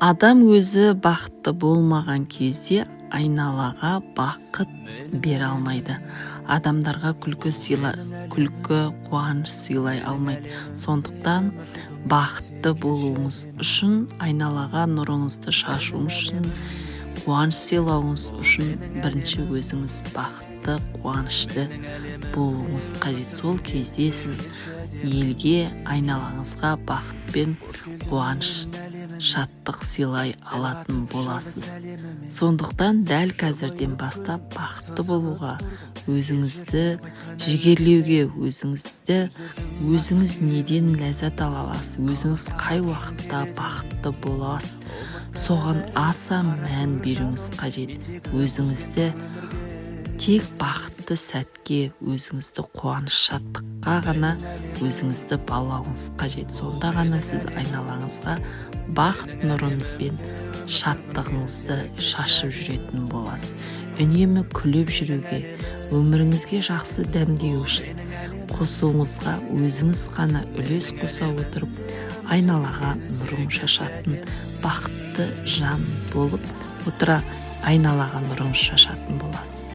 Адам өзі бақытты болмаған кезде айналаға бақыт бере алмайды. Адамдарға күлкі, қуаныш сыйлай алмайды. Сондықтан бақытты болуыңыз үшін, айналаға нұрыңызды шашуыңыз үшін, қуаныш сыйлауыңыз үшін бірінші өзіңіз бақытты, қуанышты болуыңыз қажет. Сол кезде сіз елге, айналаңызға бақыт пен қуаныш, шаттық сыйлай алатын боласыз. Сондықтан дәл қазірден бастап бақытты болуға, өзіңізді жігерлеуге, өзіңіз неден ләззат ала аласыз, өзіңіз қай уақытта бақытты боласыз, соған аса мән беруіңіз қажет. Өзіңізді тек бақытты сәтке, өзіңізді қуаныш, шаттыққа ғана өзіңізді балауыңыз қажет. Сонда ғана сіз айналаңызға бақыт нұрыңызбен шаттығыңызды шашып жүретін боласыз. Үнемі күліп жүруге, өміріңізге жақсы дәмдеу үшін қосуыңызға өзіңіз ғана үлес қоса отырып, айналаға нұрын шашатын бақытты жан болып отыра, айналаға нұрын шашатын боласыз.